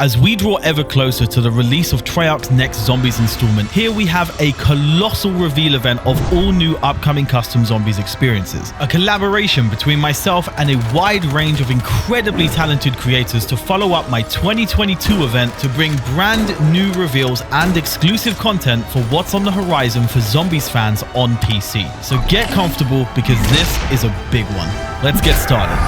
As we draw ever closer to the release of Treyarch's next Zombies installment, here we have a colossal reveal event of all new upcoming custom Zombies experiences. A collaboration between myself and a wide range of incredibly talented creators to follow up my 2022 event to bring brand new reveals and exclusive content for what's on the horizon for Zombies fans on PC. So get comfortable because this is a big one. Let's get started.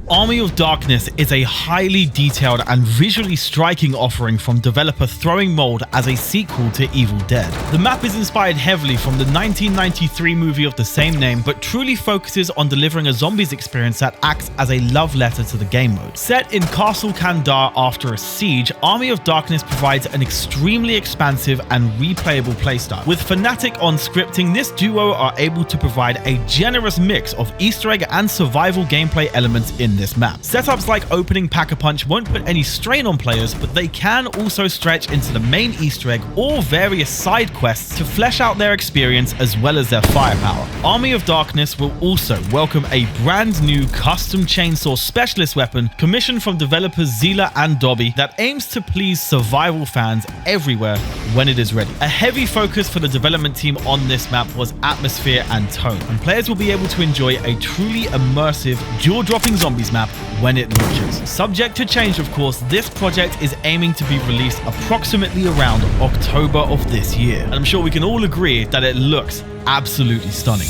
Army of Darkness is a highly detailed and visually striking offering from developer Throwing Mold as a sequel to Evil Dead. The map is inspired heavily from the 1993 movie of the same name, but truly focuses on delivering a zombies experience that acts as a love letter to the game mode. Set in Castle Kandar after a siege, Army of Darkness provides an extremely expansive and replayable playstyle. With Fnatic on scripting, this duo are able to provide a generous mix of Easter egg and survival gameplay elements in this map. Setups like opening Pack-a-Punch won't put any strain on players, but they can also stretch into the main Easter egg or various side quests to flesh out their experience as well as their firepower. Army of Darkness will also welcome a brand new custom chainsaw specialist weapon commissioned from developers Zila and Dobby that aims to please survival fans everywhere when it is ready. A heavy focus for the development team on this map was atmosphere and tone, and players will be able to enjoy a truly immersive, jaw-dropping zombies map when it launches. Subject to change, of course, this project is aiming to be released approximately around October of this year, and I'm sure we can all agree that it looks absolutely stunning.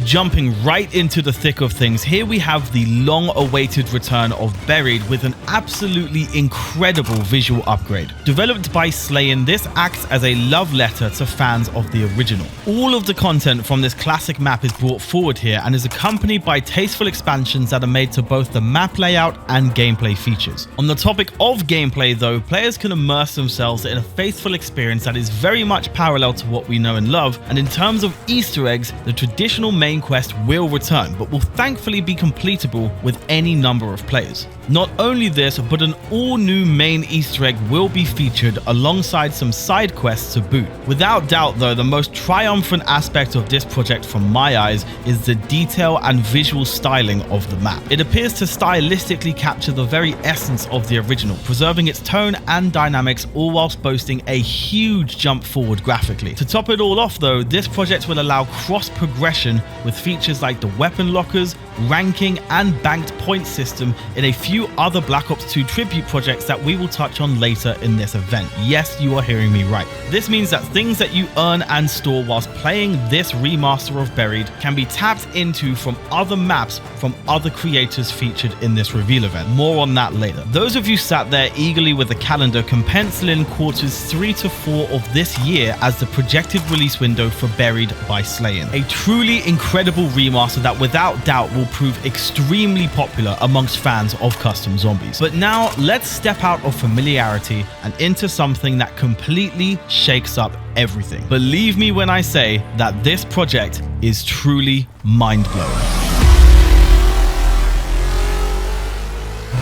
Jumping right into the thick of things, here we have the long-awaited return of Buried with an absolutely incredible visual upgrade. Developed by Slayin, this acts as a love letter to fans of the original. All of the content from this classic map is brought forward here and is accompanied by tasteful expansions that are made to both the map layout and gameplay features. On the topic of gameplay though, players can immerse themselves in a faithful experience that is very much parallel to what we know and love, and in terms of Easter eggs, the traditional main quest will return, but will thankfully be completable with any number of players. Not only this, but an all-new main Easter egg will be featured alongside some side quests to boot. Without doubt though, the most triumphant aspect of this project from my eyes is the detail and visual styling of the map. It appears to stylistically capture the very essence of the original, preserving its tone and dynamics, all whilst boasting a huge jump forward graphically. To top it all off though, this project will allow cross-progression with features like the weapon lockers, ranking and banked point system in a few other Black Ops 2 tribute projects that we will touch on later in this event. Yes, you are hearing me right. This means that things that you earn and store whilst playing this remaster of Buried can be tapped into from other maps from other creators featured in this reveal event. More on that later. Those of you sat there eagerly with a calendar can pencil in quarters 3 to 4 of this year as the projected release window for Buried by Slayin. A truly incredible remaster that without doubt will prove extremely popular amongst fans of custom zombies. But now let's step out of familiarity and into something that completely shakes up everything. Believe me when I say that this project is truly mind-blowing.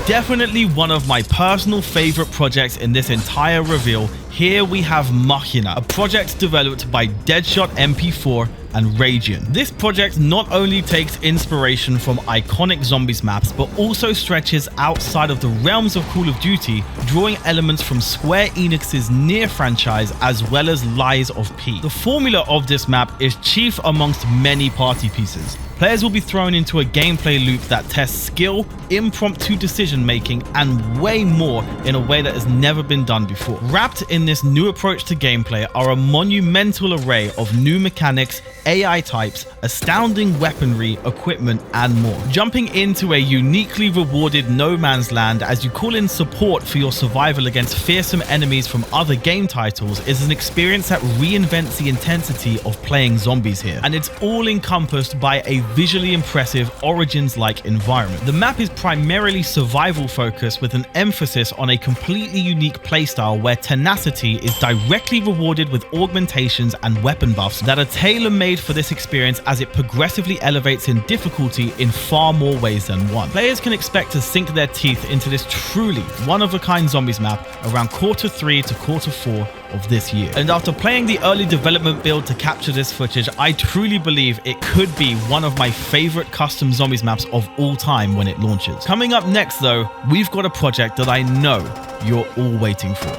Definitely one of my personal favorite projects in this entire reveal. Here we have Machin, a project developed by Deadshot MP4 and Radian. This project not only takes inspiration from iconic zombies maps, but also stretches outside of the realms of Call of Duty, drawing elements from Square Enix's Nier franchise as well as Lies of P. The formula of this map is chief amongst many party pieces. Players will be thrown into a gameplay loop that tests skill, impromptu decision making, and way more in a way that has never been done before. Wrapped in this new approach to gameplay are a monumental array of new mechanics, AI types, astounding weaponry, equipment, and more. Jumping into a uniquely rewarded no man's land as you call in support for your survival against fearsome enemies from other game titles is an experience that reinvents the intensity of playing zombies here, and it's all encompassed by a visually impressive Origins-like environment. The map is primarily survival focused with an emphasis on a completely unique playstyle where tenacity is directly rewarded with augmentations and weapon buffs that are tailor-made for this experience as it progressively elevates in difficulty in far more ways than one. Players can expect to sink their teeth into this truly one-of-a-kind zombies map around quarter 3 to quarter 4 of this year. And after playing the early development build to capture this footage, I truly believe it could be one of my favorite custom zombies maps of all time when it launches. Coming up next though, we've got a project that I know you're all waiting for.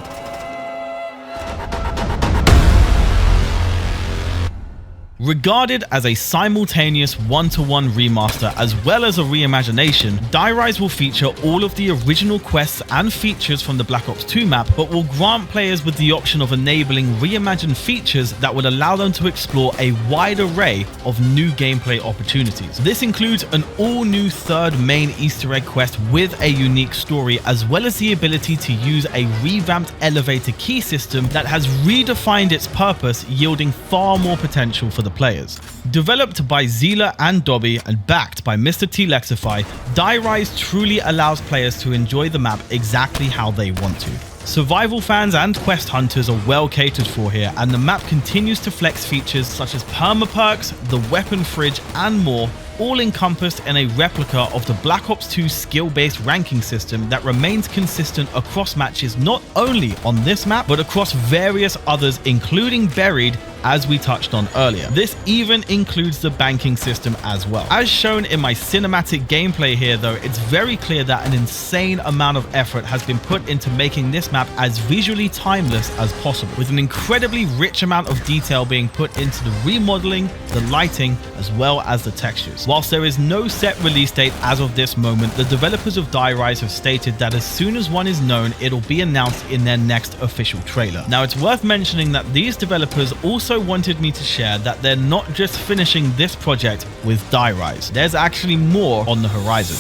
Regarded as a simultaneous one-to-one remaster as well as a reimagination, Die Rise will feature all of the original quests and features from the Black Ops 2 map, but will grant players with the option of enabling reimagined features that would allow them to explore a wide array of new gameplay opportunities. This includes an all-new third main Easter egg quest with a unique story, as well as the ability to use a revamped elevator key system that has redefined its purpose, yielding far more potential for the players. Developed by Zila and Dobby and backed by Mr. T Lexify, Die Rise truly allows players to enjoy the map exactly how they want to. Survival fans and quest hunters are well catered for here, and the map continues to flex features such as perma-perks, the weapon fridge and more, all encompassed in a replica of the Black Ops 2 skill-based ranking system that remains consistent across matches not only on this map, but across various others, including Buried, as we touched on earlier. This even includes the banking system as well. As shown in my cinematic gameplay here though, it's very clear that an insane amount of effort has been put into making this map as visually timeless as possible, with an incredibly rich amount of detail being put into the remodeling, the lighting, as well as the textures. Whilst there is no set release date as of this moment, the developers of Die Rise have stated that as soon as one is known, it'll be announced in their next official trailer. Now, it's worth mentioning that these developers also wanted me to share that they're not just finishing this project with Die Rise. There's actually more on the horizon.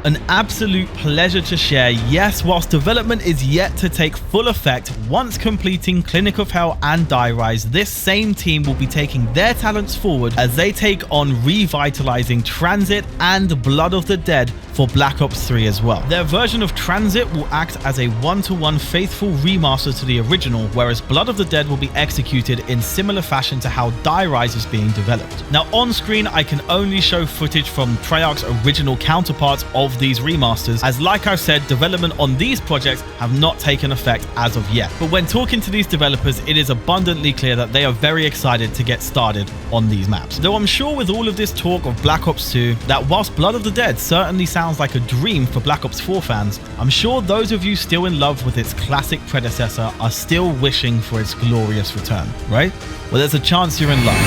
An absolute pleasure to share. Yes, whilst development is yet to take full effect, once completing Clinic of Hell and Die Rise, this same team will be taking their talents forward as they take on revitalizing Tranzit and Blood of the Dead for Black Ops 3 as well. Their version of Tranzit will act as a one-to-one faithful remaster to the original, whereas Blood of the Dead will be executed in similar fashion to how Die Rise is being developed. Now, on screen, I can only show footage from Treyarch's original counterparts of these remasters, as like I've said, development on these projects have not taken effect as of yet. But when talking to these developers, it is abundantly clear that they are very excited to get started on these maps. Though I'm sure with all of this talk of Black Ops 2, that whilst Blood of the Dead certainly sounds like a dream for Black Ops 4 fans, I'm sure those of you still in love with its classic predecessor are still wishing for its glorious return, right? Well, there's a chance you're in luck.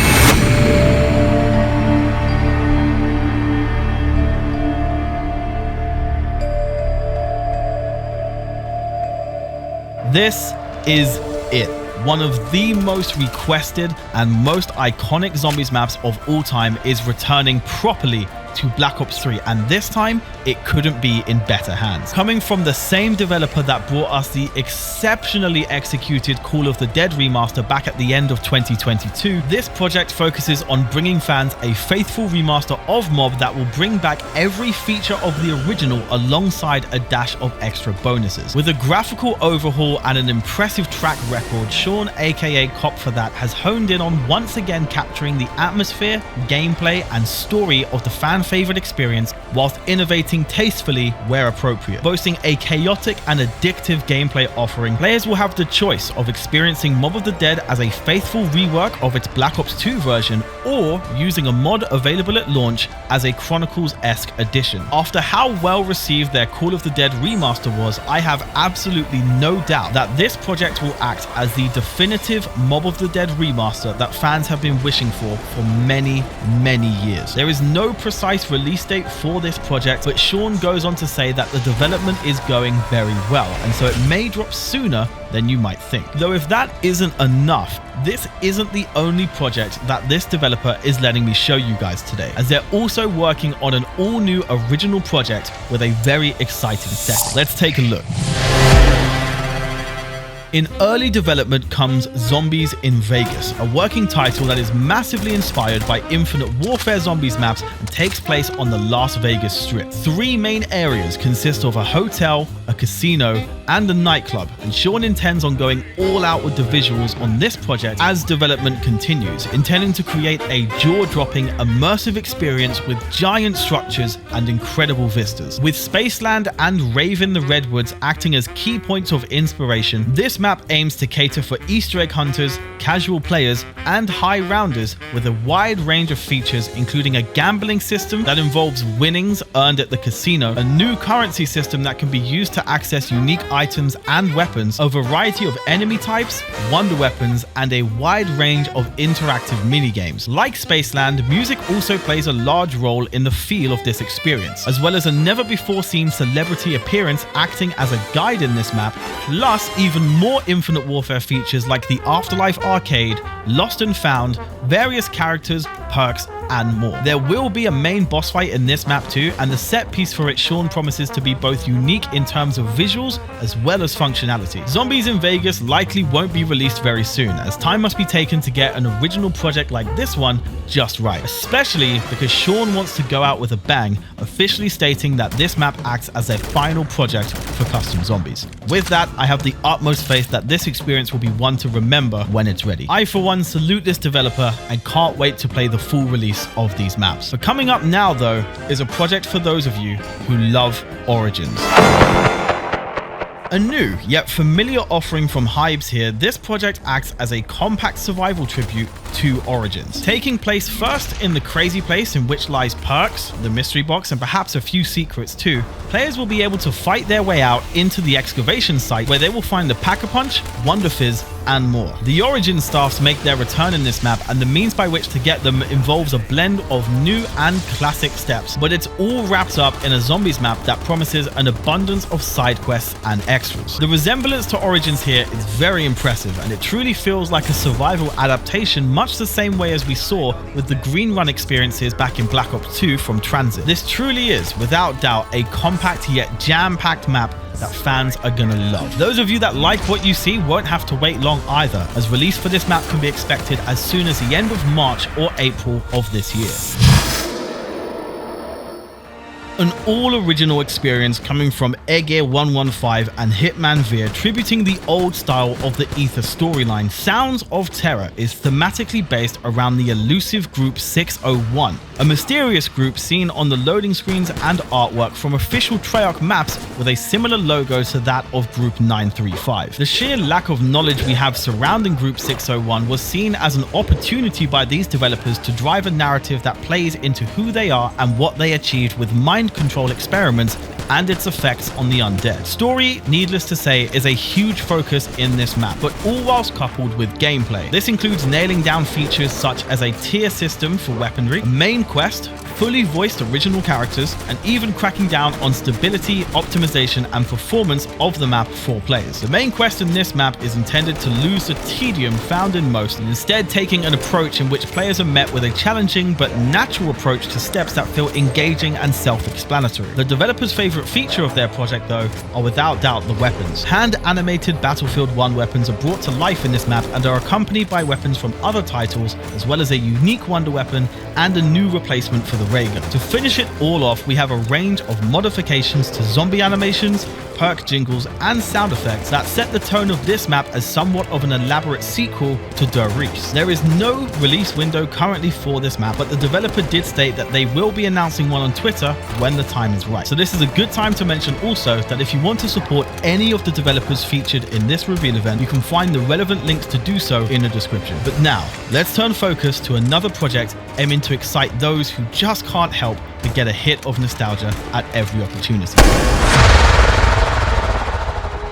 This is it. One of the most requested and most iconic zombies maps of all time is returning properly to Black Ops 3, and this time it couldn't be in better hands. Coming from the same developer that brought us the exceptionally executed Call of the Dead remaster back at the end of 2022, this project focuses on bringing fans a faithful remaster of Mob that will bring back every feature of the original alongside a dash of extra bonuses. With a graphical overhaul and an impressive track record, Sean aka Cop for That has honed in on once again capturing the atmosphere, gameplay and story of the fan favorite experience whilst innovating tastefully where appropriate. Boasting a chaotic and addictive gameplay offering, players will have the choice of experiencing Mob of the Dead as a faithful rework of its Black Ops 2 version, or using a mod available at launch as a Chronicles-esque addition. After how well received their Call of the Dead remaster was, I have absolutely no doubt that this project will act as the definitive Mob of the Dead remaster that fans have been wishing for many, many years. There is no precise release date for this project, but Sean goes on to say that the development is going very well, and so it may drop sooner than you might think. Though if that isn't enough, this isn't the only project that this developer is letting me show you guys today, as they're also working on an all-new original project with a very exciting setting. Let's take a look. In early development comes Zombies in Vegas, a working title that is massively inspired by Infinite Warfare Zombies maps and takes place on the Las Vegas Strip. 3 main areas consist of a hotel, a casino, and a nightclub, and Sean intends on going all out with the visuals on this project as development continues, intending to create a jaw-dropping, immersive experience with giant structures and incredible vistas. With Spaceland and Raven the Redwoods acting as key points of inspiration, this map aims to cater for Easter egg hunters, casual players, and high rounders with a wide range of features, including a gambling system that involves winnings earned at the casino, a new currency system that can be used to access unique items and weapons, a variety of enemy types, wonder weapons, and a wide range of interactive minigames. Like Spaceland, music also plays a large role in the feel of this experience, as well as a never-before-seen celebrity appearance acting as a guide in this map, plus even more Infinite Warfare features like the Afterlife Arcade, Lost and Found, various characters, perks, and more. There will be a main boss fight in this map too, and the set piece for it Sean promises to be both unique in terms of visuals as well as functionality. Zombies in Vegas likely won't be released very soon, as time must be taken to get an original project like this one just right, especially because Sean wants to go out with a bang, officially stating that this map acts as their final project for custom zombies. With that, I have the utmost faith that this experience will be one to remember when it's ready. I for one salute this developer and can't wait to play the full release of these maps. But coming up now though is a project for those of you who love Origins. A new yet familiar offering from Hybes here, this project acts as a compact survival tribute to Origins. Taking place first in the crazy place in which lies Perks, the mystery box, and perhaps a few secrets too, players will be able to fight their way out into the excavation site where they will find the Pack-a-Punch, Wonder Fizz, and more. The Origins staffs make their return in this map, and the means by which to get them involves a blend of new and classic steps, but it's all wrapped up in a zombies map that promises an abundance of side quests and extras. The resemblance to Origins here is very impressive, and it truly feels like a survival adaptation, much the same way as we saw with the Green Run experiences back in Black Ops 2 from Tranzit. This truly is, without doubt, a compact yet jam-packed map that fans are gonna love. Those of you that like what you see won't have to wait long either, as release for this map can be expected as soon as the end of March or April of this year. An all-original experience coming from Aegir115 and Hitman Veer, tributing the old style of the Aether storyline. Sounds of Terror is thematically based around the elusive Group 601, a mysterious group seen on the loading screens and artwork from official Treyarch maps with a similar logo to that of Group 935. The sheer lack of knowledge we have surrounding Group 601 was seen as an opportunity by these developers to drive a narrative that plays into who they are and what they achieved with mind control experiments and its effects on the undead. Story, needless to say, is a huge focus in this map, but all whilst coupled with gameplay. This includes nailing down features such as a tier system for weaponry, a main quest, fully voiced original characters, and even cracking down on stability, optimization, and performance of the map for players. The main quest in this map is intended to lose the tedium found in most, and instead taking an approach in which players are met with a challenging but natural approach to steps that feel engaging and self-explanatory. The developers' favorite feature of their project, though, are without doubt the weapons. Hand-animated Battlefield 1 weapons are brought to life in this map and are accompanied by weapons from other titles, as well as a unique wonder weapon and a new replacement for the ray gun. To finish it all off, we have a range of modifications to zombie animations, perk jingles, and sound effects that set the tone of this map as somewhat of an elaborate sequel to Der Riese. There is no release window currently for this map, but the developer did state that they will be announcing one on Twitter when the time is right. So this is a good time to mention also that if you want to support any of the developers featured in this reveal event, you can find the relevant links to do so in the description. But now, let's turn focus to another project aiming to excite those who just can't help but get a hit of nostalgia at every opportunity.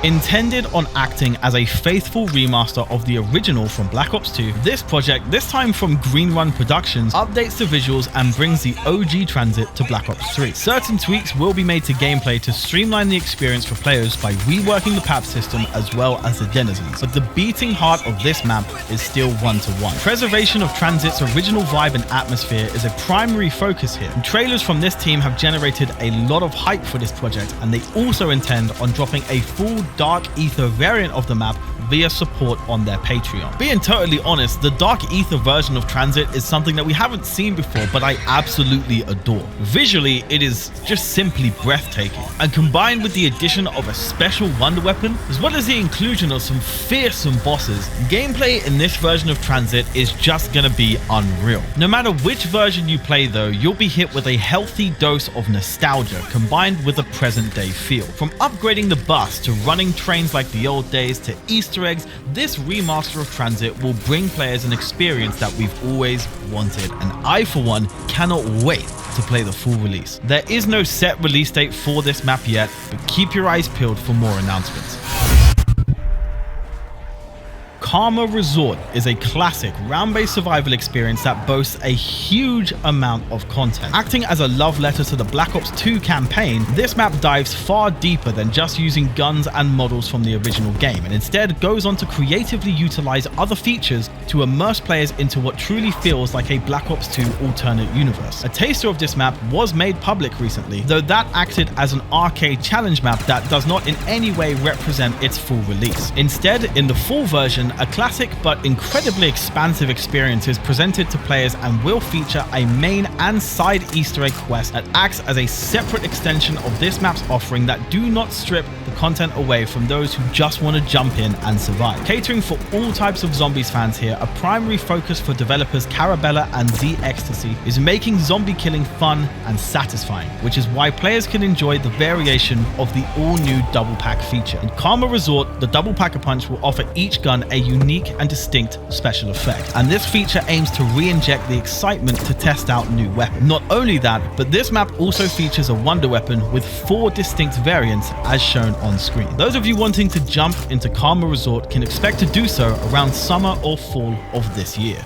Intended on acting as a faithful remaster of the original from Black Ops 2, this project, this time from Green Run Productions, updates the visuals and brings the OG Tranzit to Black Ops 3. Certain tweaks will be made to gameplay to streamline the experience for players by reworking the PAP system as well as the denizens, but the beating heart of this map is still one-to-one. Preservation of Tranzit's original vibe and atmosphere is a primary focus here, and trailers from this team have generated a lot of hype for this project, and they also intend on dropping a full Dark Aether variant of the map via support on their Patreon. Being totally honest, the Dark Aether version of Tranzit is something that we haven't seen before, but I absolutely adore. Visually, it is just simply breathtaking, and combined with the addition of a special wonder weapon, as well as the inclusion of some fearsome bosses, gameplay in this version of Tranzit is just gonna be unreal. No matter which version you play though, you'll be hit with a healthy dose of nostalgia combined with a present day feel. From upgrading the bus to running trains like the old days to Easter eggs, this remaster of Tranzit will bring players an experience that we've always wanted, and I for one cannot wait to play the full release. There is no set release date for this map yet, but keep your eyes peeled for more announcements. Resort is a classic round-based survival experience that boasts a huge amount of content. Acting as a love letter to the Black Ops 2 campaign, this map dives far deeper than just using guns and models from the original game, and instead goes on to creatively utilize other features to immerse players into what truly feels like a Black Ops 2 alternate universe. A taster of this map was made public recently, though that acted as an arcade challenge map that does not in any way represent its full release. Instead, in the full version, a classic but incredibly expansive experience is presented to players and will feature a main and side Easter egg quest that acts as a separate extension of this map's offering that do not strip the content away from those who just want to jump in and survive. Catering for all types of zombies fans here, a primary focus for developers Carabella and Z Ecstasy is making zombie killing fun and satisfying, which is why players can enjoy the variation of the all-new double pack feature. In Karma Resort, the double pack-a-punch will offer each gun a unique and distinct special effect, and this feature aims to re-inject the excitement to test out new weapons. Not only that, but this map also features a wonder weapon with 4 distinct variants as shown on screen. Those of you wanting to jump into Karma Resort can expect to do so around summer or fall of this year.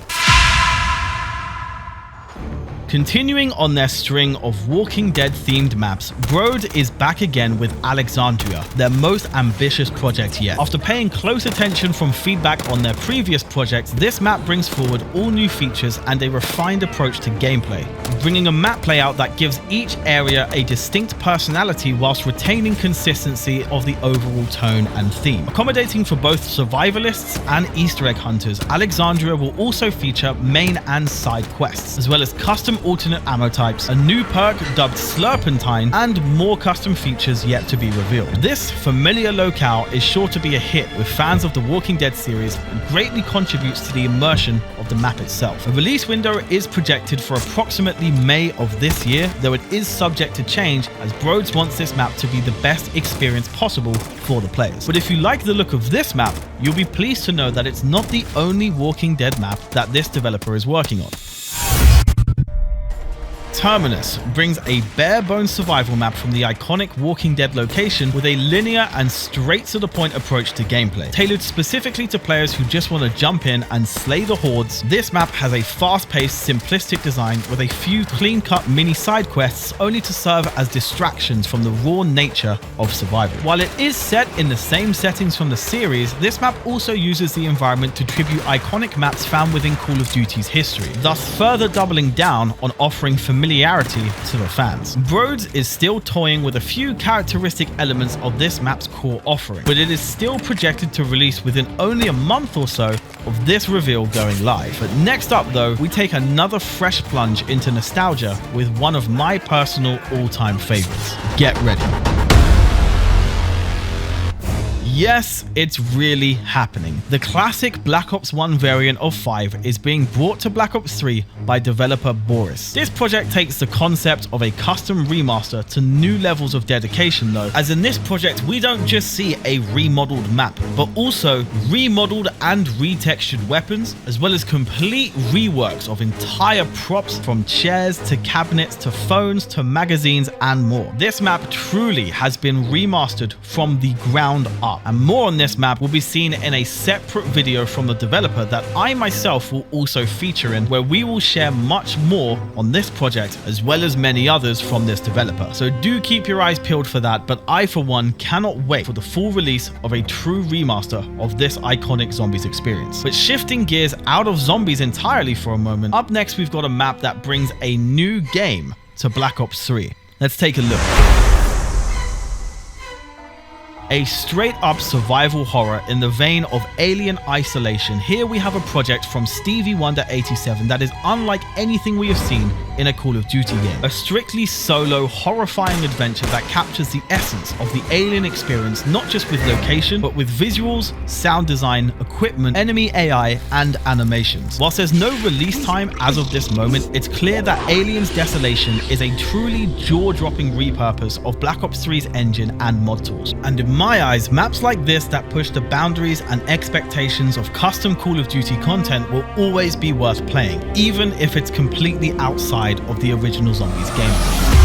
Continuing on their string of Walking Dead themed maps, Broad is back again with Alexandria, their most ambitious project yet. After paying close attention from feedback on their previous projects, this map brings forward all new features and a refined approach to gameplay, bringing a map layout that gives each area a distinct personality whilst retaining consistency of the overall tone and theme. Accommodating for both survivalists and Easter egg hunters, Alexandria will also feature main and side quests, as well as custom alternate ammo types, a new perk dubbed Slurpentine, and more custom features yet to be revealed. This familiar locale is sure to be a hit with fans of the Walking Dead series and greatly contributes to the immersion of the map itself. A release window is projected for approximately May of this year, though it is subject to change as Broads wants this map to be the best experience possible for the players. But if you like the look of this map, you'll be pleased to know that it's not the only Walking Dead map that this developer is working on. Terminus brings a bare-bones survival map from the iconic Walking Dead location with a linear and straight-to-the-point approach to gameplay. Tailored specifically to players who just want to jump in and slay the hordes, this map has a fast-paced, simplistic design with a few clean-cut mini side quests only to serve as distractions from the raw nature of survival. While it is set in the same settings from the series, this map also uses the environment to tribute iconic maps found within Call of Duty's history, thus further doubling down on offering familiarity to the fans. Broads is still toying with a few characteristic elements of this map's core offering, but it is still projected to release within only a month or so of this reveal going live. But next up though, we take another fresh plunge into nostalgia with one of my personal all-time favorites. Get ready. Yes, it's really happening. The classic Black Ops 1 variant of 5 is being brought to Black Ops 3 by developer Boris. This project takes the concept of a custom remaster to new levels of dedication though, as in this project we don't just see a remodeled map, but also remodeled and retextured weapons, as well as complete reworks of entire props from chairs to cabinets to phones to magazines and more. This map truly has been remastered from the ground up. And more on this map will be seen in a separate video from the developer that I myself will also feature in, where we will share much more on this project as well as many others from this developer. So do keep your eyes peeled for that, but I for one cannot wait for the full release of a true remaster of this iconic zombies experience. But shifting gears out of zombies entirely for a moment, up next we've got a map that brings a new game to Black Ops 3. Let's take a look. A straight-up survival horror in the vein of Alien Isolation, here we have a project from Stevie Wonder 87 that is unlike anything we have seen in a Call of Duty game. A strictly solo, horrifying adventure that captures the essence of the Alien experience, not just with location, but with visuals, sound design, equipment, enemy AI, and animations. Whilst there's no release time as of this moment, it's clear that Alien's Desolation is a truly jaw-dropping repurpose of Black Ops 3's engine and mod tools. And in my eyes, maps like this that push the boundaries and expectations of custom Call of Duty content will always be worth playing, even if it's completely outside of the original Zombies gameplay.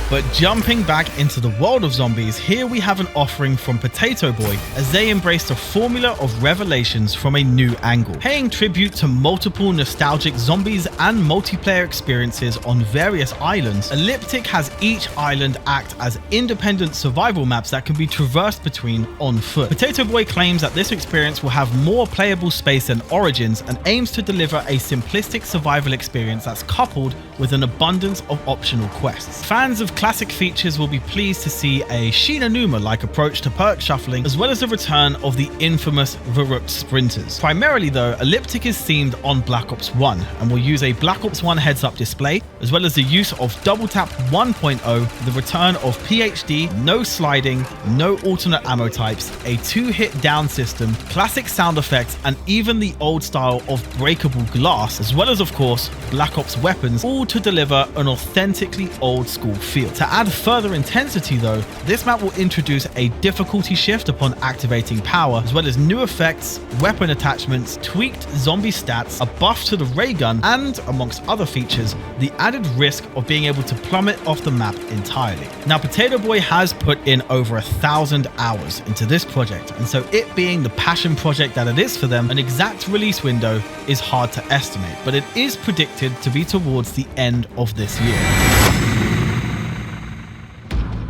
But jumping back into the world of Zombies, here we have an offering from Potato Boy as they embrace the formula of Revelations from a new angle, paying tribute to multiple nostalgic Zombies and multiplayer experiences on various islands. Elliptic has each island act as independent survival maps that can be traversed between on foot. Potato Boy claims that this experience will have more playable space than Origins and aims to deliver a simplistic survival experience that's coupled with an abundance of optional quests. Fans of classic features will be pleased to see a Shinanuma-like approach to perk shuffling, as well as the return of the infamous Rezort sprinters. Primarily though, Elliptic is themed on Black Ops 1 and will use a Black Ops 1 heads-up display, as well as the use of Double Tap 1.0, the return of PhD, no sliding, no alternate ammo types, a 2-hit down system, classic sound effects, and even the old style of breakable glass, as well as of course Black Ops weapons, all to deliver an authentically old school feel. To add further intensity though, this map will introduce a difficulty shift upon activating power, as well as new effects, weapon attachments, tweaked zombie stats, a buff to the ray gun, and amongst other features, the added risk of being able to plummet off the map entirely. Now Potato Boy has put in over 1,000 hours into this project, and so it being the passion project that it is for them, an exact release window is hard to estimate, but it is predicted to be towards the end of this year.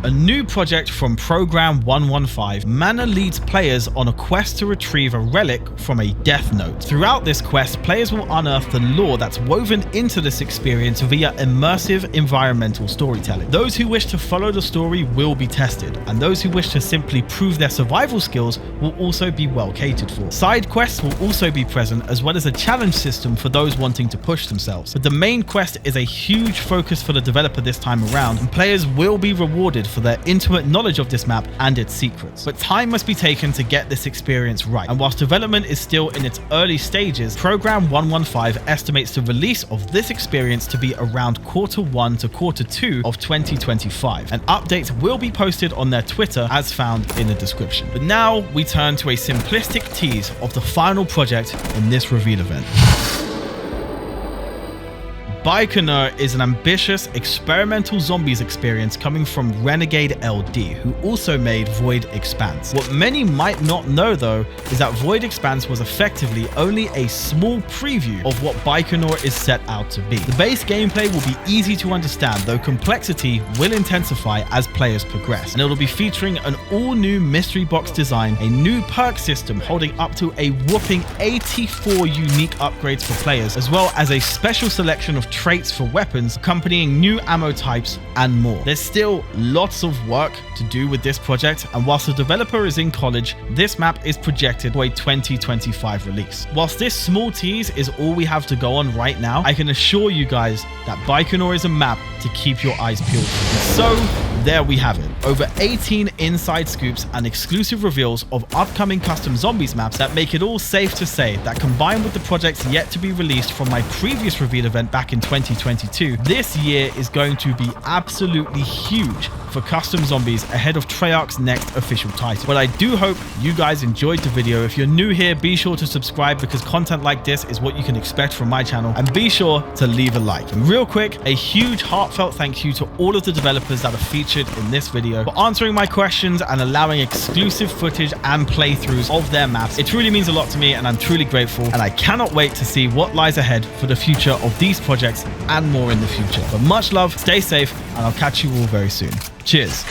A new project from Program 115, Manor leads players on a quest to retrieve a relic from a death note. Throughout this quest, players will unearth the lore that's woven into this experience via immersive environmental storytelling. Those who wish to follow the story will be tested, and those who wish to simply prove their survival skills will also be well catered for. Side quests will also be present, as well as a challenge system for those wanting to push themselves. But the main quest is a huge focus for the developer this time around, and players will be rewarded for their intimate knowledge of this map and its secrets. But time must be taken to get this experience right, and whilst development is still in its early stages, Program 115 estimates the release of this experience to be around Q1 to Q2 of 2025, and updates will be posted on their Twitter as found in the description. But now we turn to a simplistic tease of the final project in this reveal event. Baikonur is an ambitious experimental zombies experience coming from Renegade LD, who also made Void Expanse. What many might not know though is that Void Expanse was effectively only a small preview of what Baikonur is set out to be. The base gameplay will be easy to understand, though complexity will intensify as players progress, and it'll be featuring an all-new mystery box design, a new perk system holding up to a whopping 84 unique upgrades for players, as well as a special selection of traits for weapons, accompanying new ammo types, and more. There's still lots of work to do with this project, and whilst the developer is in college, this map is projected for a 2025 release. Whilst this small tease is all we have to go on right now, I can assure you guys that Baikonur is a map to keep your eyes peeled for. So there we have it. Over 18 inside scoops and exclusive reveals of upcoming custom zombies maps that make it all safe to say that, combined with the projects yet to be released from my previous reveal event back in 2022, this year is going to be absolutely huge for custom zombies ahead of Treyarch's next official title. But I do hope you guys enjoyed the video. If you're new here, be sure to subscribe, because content like this is what you can expect from my channel, and be sure to leave a like. And real quick, a huge heartfelt thank you to all of the developers that are featured in this video for answering my questions and allowing exclusive footage and playthroughs of their maps. It truly means a lot to me, and I'm truly grateful, and I cannot wait to see what lies ahead for the future of these projects and more in the future. But much love, stay safe, and I'll catch you all very soon. Cheers.